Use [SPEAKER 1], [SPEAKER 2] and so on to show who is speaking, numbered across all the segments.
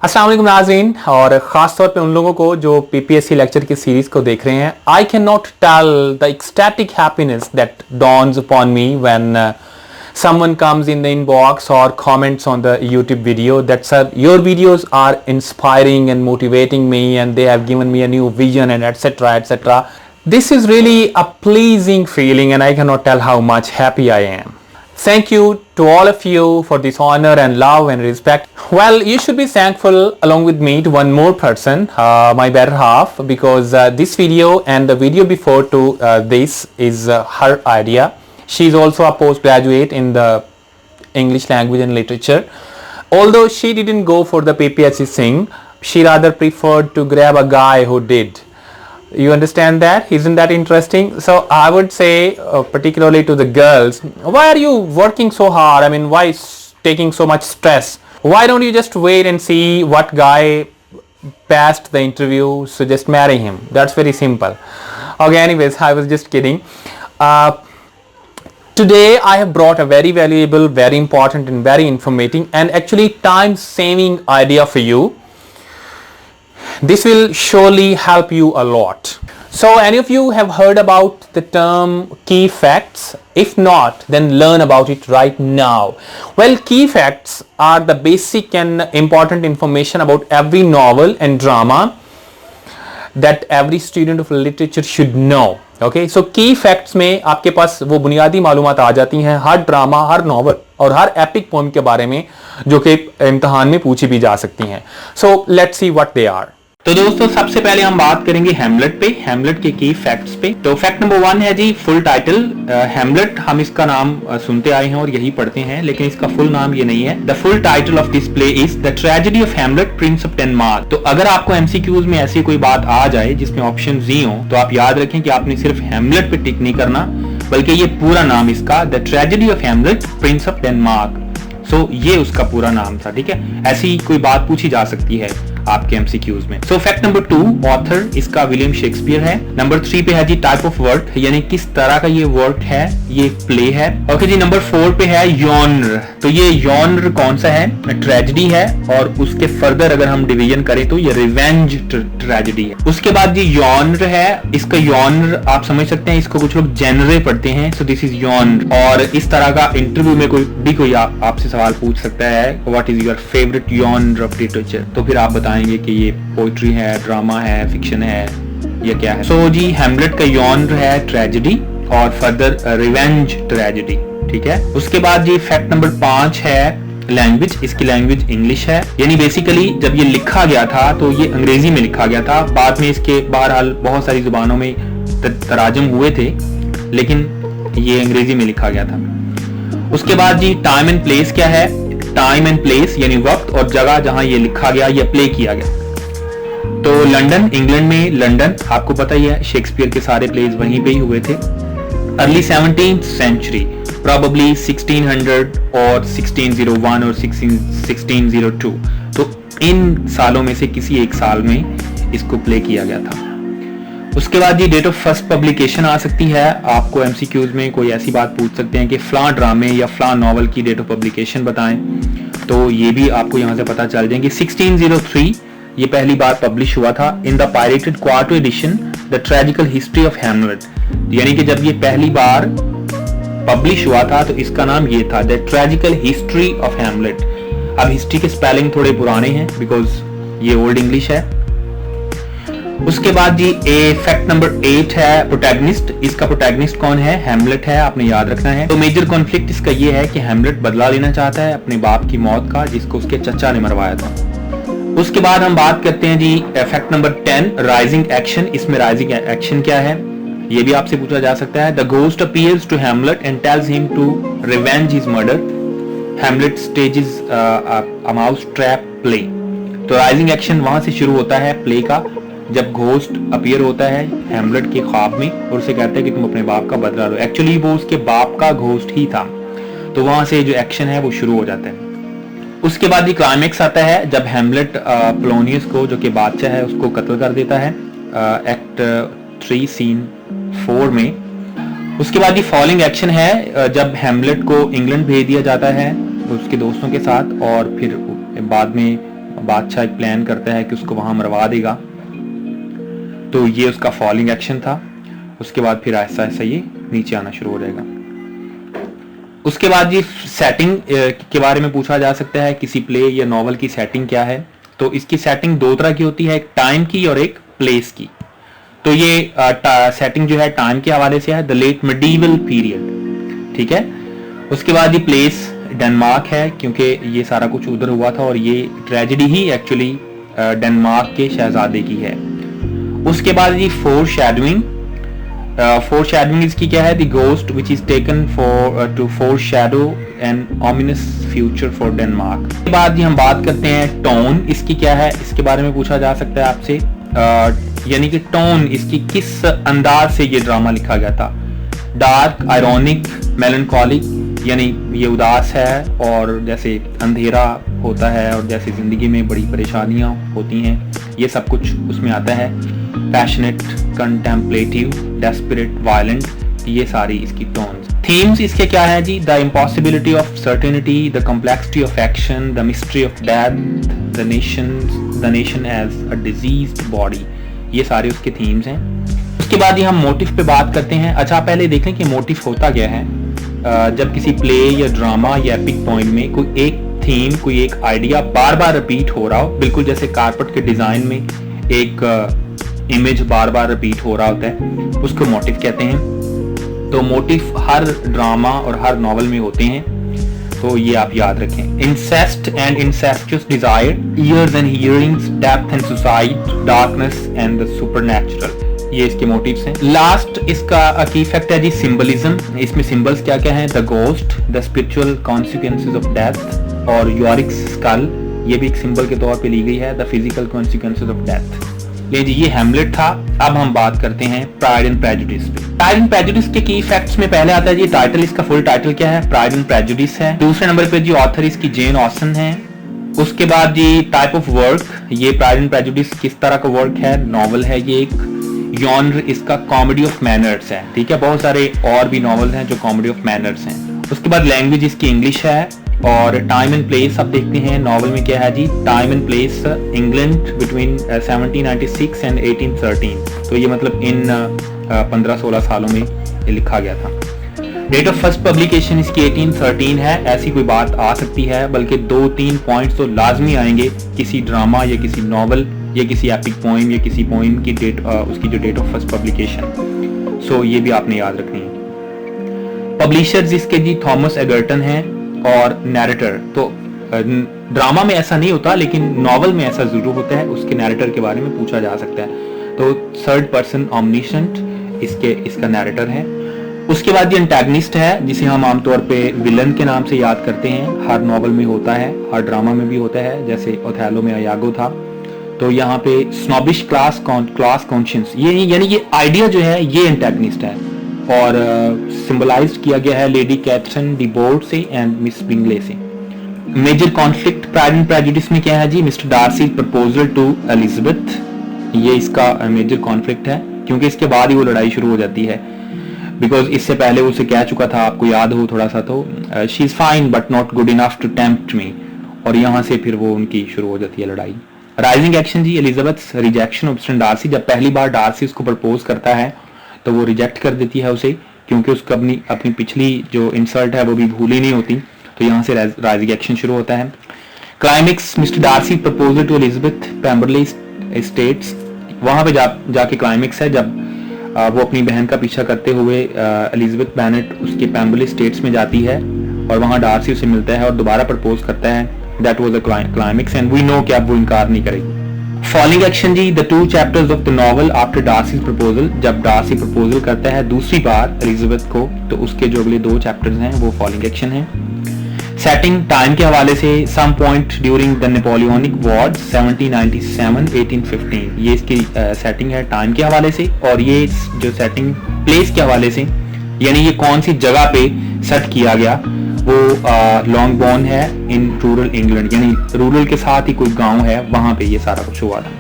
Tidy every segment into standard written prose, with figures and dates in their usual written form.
[SPEAKER 1] अस्सलाम वालेकुम नाज़रीन, और ख़ास तौर पे उन लोगों को जो पीपीएससी लेक्चर की सीरीज़ को देख रहे हैं. I can not tell the ecstatic happiness that dawns upon me when someone comes in the inbox or comments on the YouTube video that sir, your videos are inspiring and motivating me and they have given me a new vision and etc etc. This is really a pleasing feeling and I cannot tell how much happy I am. Thank you to all of you for this honor and love and respect. Well, you should be thankful along with me to one more person, my better half, because this video and the video before to this is her idea. She is also a postgraduate in the English language and literature. Although she didn't go for the PPSC thing, she rather preferred to grab a guy who did. You understand that? Isn't that interesting? So I would say particularly to the girls, why are you working so hard? I mean, why taking so much stress? Why don't you just wait and see what guy passed the interview, so just marry him. That's very simple. Okay, anyways, I was just kidding. Today I have brought a very valuable, very important and very informative and actually time saving idea for you. This will surely help you a lot. So any of you have heard about the term key facts? If not, then learn about it right now. Well, key facts are the basic and important information about every novel and drama that every student of literature should know. Okay, so key facts में आपके पास वो बुनियादी मालूमात आ जाती हैं हर drama, हर novel और हर epic poem के बारे में जो कि इम्तिहान में पूछी भी जा सकती हैं. So let's see what they are. तो दोस्तों, सबसे पहले हम बात करेंगे हैमलेट पे, हैमलेट के की फैक्ट्स पे. तो फैक्ट नंबर 1 है जी फुल टाइटल. हैमलेट हम इसका नाम सुनते आए हैं और यही पढ़ते हैं, लेकिन इसका फुल नाम ये नहीं है. The full title of this play is the tragedy of Hamlet, prince of Denmark. तो अगर आपको एमसीक्यूज में ऐसी कोई बात आ जाए जिसमें ऑप्शन ही हो, तो आप याद रखें कि आपने सिर्फ हैमलेट पे टिक नहीं करना, बल्कि ये पूरा नाम इसका the tragedy of Hamlet, prince of Denmark. So ये उसका पूरा नाम था. ठीक है, ऐसी कोई बात पूछी जा सकती है आपके एमसीक्यूज में. सो फैक्ट नंबर 2, ऑथर इसका विलियम शेक्सपियर है. नंबर 3 पे है जी टाइप ऑफ वर्क, यानी किस तरह का ये वर्क है, ये प्ले है. ओके जी, नंबर 4 पे है यॉनर. तो ये यॉनर कौन सा है? ट्रेजेडी है, और उसके फर्दर अगर हम डिवीजन करें तो ये रिवेंज ट्रेजेडी है. उसके बाद जी यॉनर है. इसका यॉनर आप समझ सकते हैं, इसको कुछ लोग जेनरे पढ़ते हैं. So this is genre. और इस तरह का इंटरव्यू में कोई आपसे सवाल पूछ सकता है, what is your favourite genre of literature, तो फिर आप बताएंगे कि ये पोइट्री है, ड्रामा है, फिक्शन है, या क्या है. सो जी हैमलेट का यॉनर है ट्रेजेडी और फर्दर रिवेंज ट्रेजेडी. ठीक है. उसके बाद जी फैक्ट नंबर 5 है लैंग्वेज. इसकी लैंग्वेज इंग्लिश है, यानी बेसिकली जब ये लिखा गया था तो ये अंग्रेजी में लिखा गया था. बाद में इसके बहरहाल बहुत सारी जुबानों में तराजम हुए थे, लेकिन ये अंग्रेजी में लिखा गया था. उसके बाद जी टाइम एंड प्लेस क्या है? टाइम एंड प्लेस यानी वक्त और जगह जहां ये लिखा गया या प्ले किया गया. तो लंदन, इंग्लैंड में लंदन, आपको पता ही है शेक्सपियर के सारे प्लेज वहीं पे ही हुए थे. अर्ली 17th सेंचुरी, प्रोबेबली 1600 और 1601 और 1602. तो इन सालों में से किसी एक साल में इसको प्ले किया गया था. उसके बाद जी डेट ऑफ फर्स्ट पब्लिकेशन आ सकती है. आपको एमसीक्यूज में कोई ऐसी बात पूछ सकते हैं कि फ्लां ड्रामे या फ्लां नॉवल की डेट ऑफ पब्लिकेशन बताएं, तो ये भी आपको यहां से पता चल जाएंगे. 1603 ये पहली बार पब्लिश हुआ था in the pirated quarto edition the tragical history of Hamlet. यानी कि जब ये पहली बार पब्लिश हुआ था तो इसका नाम ये था the tragical history of Hamlet. अब हिस्ट्री के स्पेलिंग थोड़े पुराने हैं बिकॉज ये ओल्ड इंग्लिश है. उसके बाद जी फैक्ट नंबर 8 है प्रोटैगनिस्ट. इसका प्रोटैगनिस्ट कौन है? हैमलेट है, आपने याद रखना है. तो मेजर कॉन्फ्लिक्ट इसका ये है कि हैमलेट बदला लेना चाहता है अपने बाप की मौत का, जिसको उसके चचा ने मरवाया था. उसके बाद हम बात करते हैं जी फैक्ट नंबर 10 राइजिंग एक्शन. इसमें राइजिंग एक्शन क्या है ये भी आपसे पूछा जा सकता है. The ghost appears to Hamlet and tells him to revenge his murder. Hamlet stages a mouse trap play. तो राइजिंग एक्शन वहां से शुरू होता है प्ले का, जब घोस्ट अपीयर होता है हैमलेट के ख्वाब में और उसे कहता है कि तुम अपने बाप का बदला लो. एक्चुअली वो उसके बाप का घोस्ट ही था. तो वहां से जो एक्शन है वो शुरू हो जाता है. उसके बाद ये क्लाइमेक्स आता है जब हैमलेट पोलोनियस को, जो कि बादशाह है, उसको कत्ल कर देता है एक्ट 3 सीन 4 में. उसके बाद ये फॉलोइंग एक्शन है जब हैमलेट को इंग्लैंड भेज दिया जाता है उसके दोस्तों के साथ, और फिर बाद में बादशाह एक प्लान करता है कि उसको वहां मरवा देगा, तो ये उसका फॉलिंग एक्शन था। उसके बाद फिर ऐसा ऐसा ये नीचे आना शुरू हो जाएगा। उसके बाद ये सेटिंग के बारे में पूछा जा सकता है, किसी प्ले या नॉवल की सेटिंग क्या है। तो इसकी सेटिंग दो तरह की होती है, एक टाइम की और एक प्लेस की। तो ये सेटिंग जो है टाइम के हवाले से है, द लेट मिडीवल पीरियड, ठीक है। उसके बाद ये प्लेस डेनमार्क है, क्योंकि ये सारा कुछ उधर हुआ था और ये ट्रेजेडी ही एक्चुअली डेनमार्क के शहजादे की है। उसके बाद ये फोर शेडोइंग इसकी क्या है, the ghost which is taken for to foreshadow an ominous future for Denmark. उसके बाद ये हम बात करते हैं टोन, इसकी क्या है, इसके बारे में पूछा जा सकता है आपसे, यानी कि टोन इसकी किस अंदाज से ये ड्रामा लिखा गया था। डार्क, आयरॉनिक, मेलनकॉलिक, यानी ये उदास है और जैसे अंधेरा होता है और जैसे जिंदगी में बड़ी परेशानियां होती हैं, ये सब कुछ उसमें आता है। पैशनेट, कंटेम्पलेटिव, डेस्परेट, वायलेंट, ये सारी इसकी टोन्स। थीम्स इसके क्या है जी, the impossibility of certainty, the complexity of action, the mystery of death, the nation as a diseased body, ये सारे उसके थीम्स हैं। उसके बाद ये हम मोटिव पे बात करते हैं। अच्छा, पहले देख लें कि मोटिव होता क्या है। जब किसी प्ले या ड्रामा या एपिक पॉइंट में कोई एक थीम, कोई एक आइडिया बार बार रिपीट हो रहा हो, बिल्कुल जैसे कारपेट के डिजाइन में एक इमेज बार बार रिपीट हो रहा होता है, उसको मोटिव कहते हैं। तो मोटिव हर ड्रामा और हर नॉवल में होते हैं, तो ये आप याद रखें। Incest and incestuous desire, ears and hearings, डेप्थ and suicide, darkness and the supernatural, ये इसके मोटिव्स हैं। लास्ट इसका की इफेक्ट है जी सिंबलिज्म। इसमें सिंबल्स क्या क्या हैं, the ghost, the spiritual consequences of death और योरिक स्कल, ये भी एक सिंबल के तौर पे ली गई है, the physical consequences of death. ले जी, ये हैमलेट था। अब हम बात करते हैं प्राइड एंड प्रेजुडिस पे। प्राइड एंड प्रेजुडिस के की इफेक्ट्स में पहले आता है जी टाइटल, इसका फुल टाइटल क्या है, प्राइड एंड प्रेजुडिस है। दूसरे नंबर पे जी ऑथर इसकी जेन ऑसन है। उसके बाद जी टाइप ऑफ वर्क, ये प्राइड एंड प्रेजुडिस किस तरह का वर्क है, नॉवल है ये एक। जॉनर इसका कॉमेडी ऑफ मैनर्स है, ठीक है। बहुत सारे और भी नॉवेल्स हैं जो कॉमेडी ऑफ मैनर्स हैं। उसके बाद लैंग्वेज इसकी इंग्लिश है। और टाइम एंड प्लेस अब देखते हैं नॉवल में क्या है जी, time and place England between 1796 and 1813, तो ये मतलब इन 15-16 सालों में ये लिखा गया था। डेट ऑफ फर्स्ट पब्लिकेशन इसकी 1813 है। ऐसी कोई बात आ सकती है, बल्कि 2-3 पॉइंट्स तो लाजमी आएंगे किसी ड्रामा या किसी नॉवल या किसी एपिक पोइम या किसी पोइम की डेट, उसकी जो डेट ऑफ फर्स्ट पब्लिकेशन, सो ये भी आपने याद रखनी है। पब्लिशर्स इसके जी थॉमस एगर्टन हैं और नैरेटर, तो ड्रामा में ऐसा नहीं होता लेकिन नॉवल में ऐसा जरूर होता है, उसके नैरेटर के बारे में पूछा जा सकता है। तो थर्ड पर्सन ऑमनिशेंट इसका नैरेटर है। उसके बाद ये एंटैगनिस्ट है, जिसे हम आमतौर पे विलन के नाम से याद करते हैं। हर नॉवल में होता है, हर ड्रामा में भी होता है, जैसे ओथेलो में यागो था। तो यहाँ पे स्नॉबिश क्लास कॉन्शियंस, ये यानी ये आइडिया जो है ये एंटैगनिस्ट है और सिंबलाइज किया गया है लेडी कैथरीन डी बोर्ड से एंड मिस बिंगले से। Major conflict Pride and Prejudice में क्या है जी, Mr Darcy proposal to Elizabeth, ये इसका मेजर कॉन्फ्लिक्ट है, क्योंकि इसके बाद ही वो लड़ाई शुरू हो जाती है। बिकॉज इससे पहले उसे कह चुका था, आपको याद हो थोड़ा सा, तो she is fine but not good enough to tempt me, और यहाँ से फिर वो उनकी शुरू हो जाती है लड़ाई। राइजिंग एक्शन जी, Elizabeth rejection of mister Darcy, जब पहली बार डार्सी उसको प्रपोज करता है तो वो रिजेक्ट कर देती है उसे, क्योंकि उसको अपनी पिछली जो इंसल्ट है वो भी भूली नहीं होती। तो यहाँ से राइजिंग एक्शन शुरू होता है। Climax, Mr Darcy proposal to Elizabeth Pemberley estates, वहां पे जाके क्लाइमेक्स है, जब वो अपनी बहन का पीछा करते हुए एलिजाबेथ बेनेट उसके पेम्बरले स्टेट्स में जाती है और वहां डार्सी उसे मिलता है और दोबारा प्रपोज करता है। That was the climax and we know कि अब वो इनकार नहीं करेगी। फॉलिंग एक्शन जी, the 2 chapters of the novel after Darcy's proposal, जब डार्सी प्रपोजल करता है दूसरी बार एलिजाबेथ को, तो उसके जो अगले 2 चैप्टर्स हैं वो फॉलिंग एक्शन है। सेटिंग टाइम के हवाले से, some point during the Napoleonic war 1797-1815, ये इसकी सेटिंग है टाइम के हवाले से। और ये जो सेटिंग प्लेस के हवाले से, यानी ये कौन सी जगह पे सेट किया गया, वो लॉन्गबॉर्न है इन रूरल इंग्लैंड, यानी रूरल के साथ ही कोई गांव है, वहां पे ये सारा कुछ हुआ था।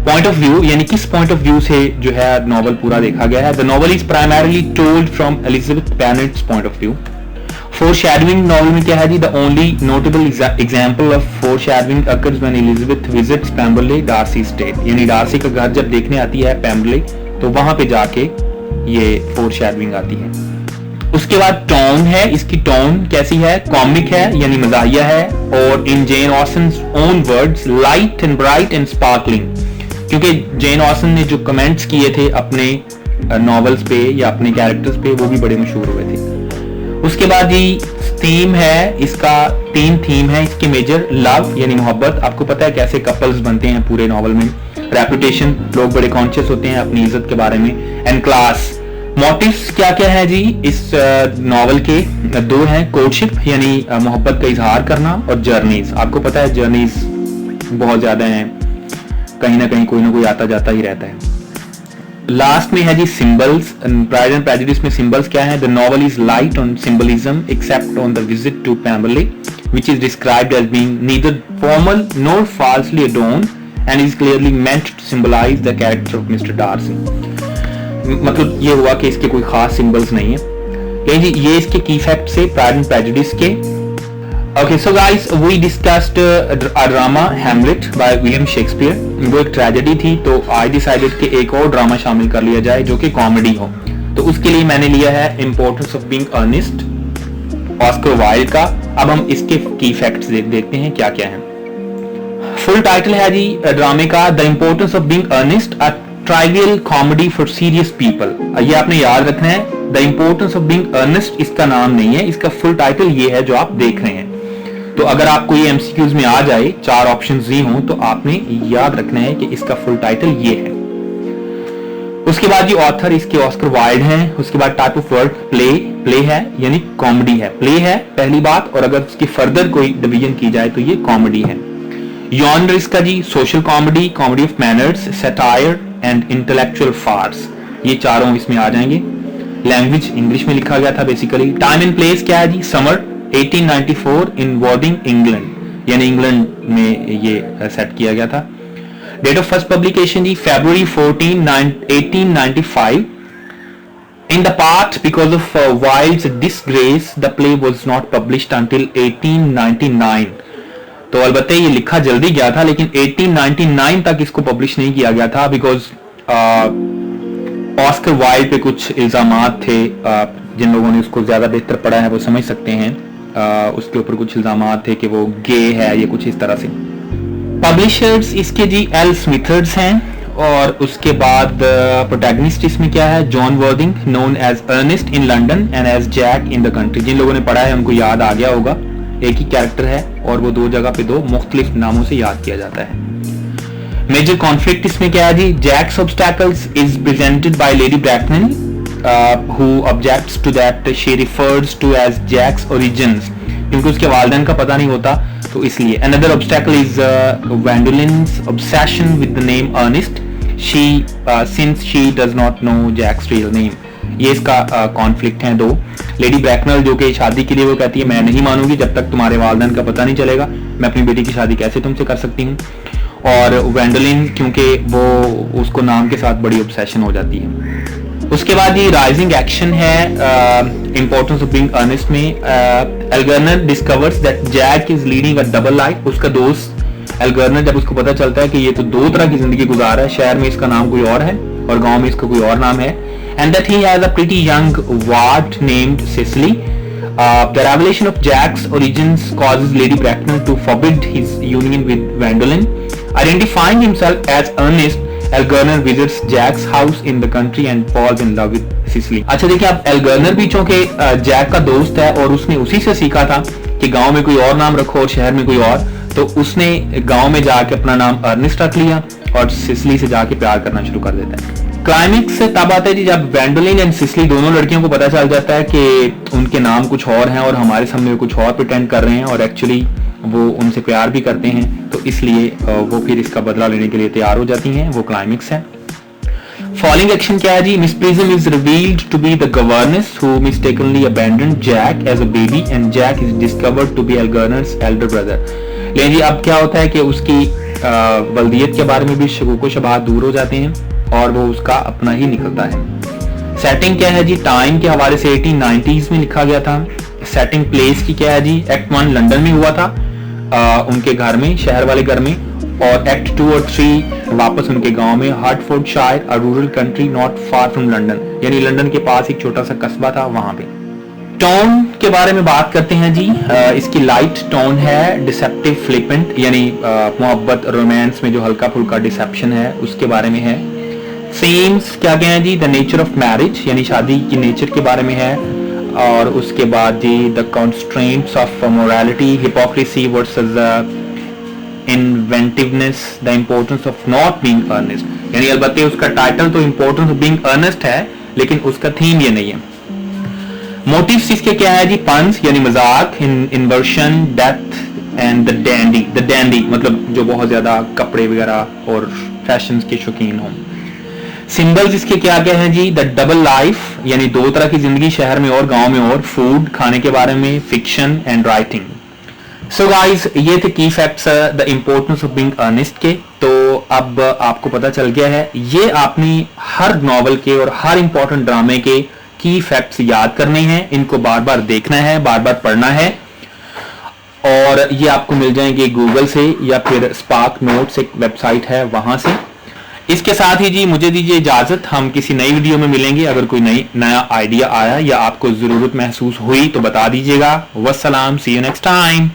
[SPEAKER 1] पॉइंट ऑफ व्यू, यानी किस पॉइंट ऑफ व्यू से जो है नॉवल पूरा देखा गया है। The novel is primarily told from Elizabeth Bennet's point of view. Foreshadowing novel में क्या है जी, the only notable example of foreshadowing occurs when Elizabeth visits Pemberley Darcy estate, यानी डार्सी का घर जब देखने आती है पेम्बरले तो वहां पे जाके ये फोरशैडोइंग आती है। उसके बाद टोन है, इसकी टोन कैसी है, कॉमिक है यानी मजाहिया है, और in Jane Austen's own words light and bright and sparkling, क्योंकि जेन ऑसन ने जो कमेंट्स किए थे अपने नॉवेल्स पे या अपने कैरेक्टर्स पे वो भी बड़े मशहूर हुए थे। उसके बाद ये थीम है, इसका 3 थीम है इसके मेजर, लव यानी मोहब्बत, आपको पता है कैसे कपल्स बनते हैं पूरे नॉवल में, रेपुटेशन, लोग बड़े कॉन्शियस होते हैं अपनी इज्जत के बारे में, एंड क्लास। मोटिव्स क्या क्या है जी इस नॉवल के, 2 हैं, कोर्टशिप यानी मोहब्बत का इजहार करना, और जर्नीज, आपको पता है जर्नीज बहुत ज्यादा हैं, कहीं ना कहीं कोई ना कोई आता जाता ही रहता है। लास्ट में है जी सिंबल्स, प्राइड एंड प्रेजुडिस में सिंबल्स क्या है, the novel is light on symbolism except on the visit to Pemberley which is described as being neither formal nor falsely adorned and is clearly meant to symbolise the character of mister Darcy. मतलब ये हुआ कि इसके कोई खास symbols नहीं है। जी ये इसके की फैक्ट्स है प्राइड एंड प्रेजुडिस के। Okay, so guys, we discussed a drama Hamlet by William Shakespeare. वो एक ट्रेजेडी थी, तो I decided कि एक और ड्रामा शामिल कर लिया जाए जो कि कॉमेडी हो, तो उसके लिए मैंने लिया है Importance of Being Earnest, Oscar Wilde का। अब हम इसके की फैक्ट्स देखते हैं क्या क्या है। फुल टाइटल है जी ड्रामे का The Importance of Being Earnest, a trivial comedy for serious people। ये आपने याद रखना है, The Importance of Being Earnest इसका नाम नहीं है, इसका फुल टाइटल ये है जो आप देख रहे हैं। तो अगर आपको ये एमसीक्यूज में आ जाए, 4 ऑप्शंस दी हों, तो आपने याद रखना है कि इसका फुल टाइटल ये है। उसके बाद ये ऑथर इसके ऑस्कर वाइल्ड हैं। उसके बाद टाइप ऑफ वर्ड प्ले है यानी कॉमेडी है, प्ले है पहली बात, और अगर इसकी फर्दर कोई डिवीजन की जाए तो ये कॉमेडी है। जॉनर इसका जी social comedy, comedy of manners, satire and intellectual farce, ये चारों इसमें आ जाएंगे। लैंग्वेज इंग्लिश में लिखा गया था बेसिकली। टाइम एंड प्लेस क्या है जी, समर 1894 इन वॉर्डिंग इंग्लैंड, यानी इंग्लैंड में ये सेट किया गया था। डेट ऑफ फर्स्ट पब्लिकेशन जी February 14, 1895। In the part because of Wilde's disgrace the play was not published until 1899। तो अलबत्ते ये लिखा जल्दी गया था, लेकिन 1899 तक इसको पब्लिश नहीं किया गया था, बिकॉज ऑस्कर वाइल्ड पे कुछ इल्जामात थे। जिन लोगों ने उसको ज्यादा बेहतर पढ़ा है वो समझ सकते हैं, उसके ऊपर कुछ इल्जामात थे कि वो गे है, ये कुछ इस तरह से। पब्लिशर्स इसके जी एल स्मिथर्स हैं, और उसके बाद प्रोटैगनिस्ट इसमें क्या है, John Worthing known as Ernest in London and as Jack in the country. जिन लोगों ने पढ़ा है उनको याद आ गया होगा, एक ही कैरेक्टर है और वो 2 जगह पे 2 मुख्तलिफ नामों से याद किया जाता है। मेजर कॉन्फ्लिक्ट इसमें क्या है जी, Jack's obstacles is presented by Lady Bracknell who objects to that she refers to as Jack's origins, क्योंकि उसके वालिदैन का पता नहीं होता, तो इसलिए। Another obstacle is Gwendolen's obsession with the name Ernest, since she does not know Jack's real name। ये इसका कॉन्फ्लिक्ट है 2। लेडी ब्रैकनल जो कि शादी के लिए वो कहती है मैं नहीं मानूंगी जब तक तुम्हारे वालिदैन का पता नहीं चलेगा, मैं अपनी बेटी की शादी कैसे तुमसे कर सकती हूँ। और वेंडोलिन क्योंकि वो उसको नाम के साथ बड़ी ऑब्सेशन हो जाती है। उसके बाद ये राइजिंग एक्शन है इंपॉर्टेंस ऑफ बीइंग अर्नेस्ट में। Algernon discovers that Jack is leading a double life. उसका दोस्त एल्गर्नर जब उसको पता चलता है कि ये तो 2 तरह की जिंदगी गुजार रहा है, शहर में इसका नाम कोई और है और गांव में इसका कोई और नाम है, and that he has a pretty young ward named Sicily. The revelation of Jack's origins causes Lady Bracknell to forbid his union with Gwendolen. Identifying himself as Ernest, Elgernor visits Jack's house in the country and falls in love with Cicely। अच्छा देखिए, अब एल्गर्नर भी चूंकि Jack का दोस्त है और उसने उसी से सीखा था कि गांव में कोई और नाम रखो और शहर में कोई और, तो उसने गांव में जाके अपना नाम अर्नेस्ट रख लिया और सिसिली से जाके प्यार करना शुरू कर देता है। क्लाइमेक्स तब आता है जी जब वेंडोलिन एंड सिसिली दोनों लड़कियों को पता चल जाता है कि उनके नाम कुछ और हैं और हमारे सामने कुछ और प्रिटेंड कर रहे हैं और एक्चुअली वो उनसे प्यार भी करते हैं, तो इसलिए वो फिर इसका बदला लेने के लिए तैयार हो जाती हैं। वो क्लाइमेक्स है। फॉलोइंग एक्शन क्या है जी, Miss Prism is revealed to be the governess who mistakenly abandoned Jack as a baby and Jack is discovered to be Algernon's elder brother. लेकिन जी अब क्या होता है कि उसकी बल्दियत के बारे में भी शकूक व शुबहात दूर हो जाते हैं और वो उसका अपना ही निकलता है। सेटिंग क्या है जी, टाइम के हवाले से 1890s में लिखा गया था। सेटिंग प्लेस की क्या है जी, एक्ट 1 लंदन में हुआ था, उनके घर में, शहर वाले घर में, और एक्ट 2 और 3 वापस उनके गांव में, Hertfordshire, a rural country not far from London, यानी लंदन के पास एक छोटा सा कस्बा था वहां पे। टोन के बारे में बात करते हैं जी, इसकी लाइट टोन है, डिसेप्टिव फ्लिपेंट, यानी मोहब्बत रोमांस में जो हल्का फुल्का डिसेप्शन है उसके बारे में है। सेम्स क्या क्या है जी, द नेचर ऑफ मैरिज, यानी शादी की नेचर के बारे में है, और उसके बाद जी the constraints of morality, hypocrisy versus inventiveness, the importance of not being earnest, यानी अलबत्ते उसका टाइटल तो इंपॉर्टेंस ऑफ बीइंग अर्नेस्ट है लेकिन उसका थीम ये नहीं है। मोटिव्स इसके क्या है जी, पंस यानी मजाक, inversion, death and the dandy, the dandy मतलब जो बहुत ज्यादा कपड़े वगैरह और फैशंस के शौकीन हों। सिंबल्स इसके क्या क्या है जी, द डबल लाइफ, यानी दो तरह की जिंदगी, शहर में और गांव में और, फूड खाने के बारे में, fiction and writing. So guys, ये थे की facts the importance of being Earnest के। तो अब आपको पता चल गया है, ये आपने हर नॉवल के और हर इंपॉर्टेंट ड्रामे के की फैक्ट्स याद करने हैं, इनको बार बार देखना है, बार बार पढ़ना है, और ये आपको मिल जाएंगे गूगल से या फिर स्पार्क नोट्स एक वेबसाइट है वहां से। इसके साथ ही जी मुझे दीजिए इजाजत, हम किसी नई वीडियो में मिलेंगे। अगर कोई नया आइडिया आया या आपको जरूरत महसूस हुई तो बता दीजिएगा। वस्सलाम, सी यू नेक्स्ट टाइम।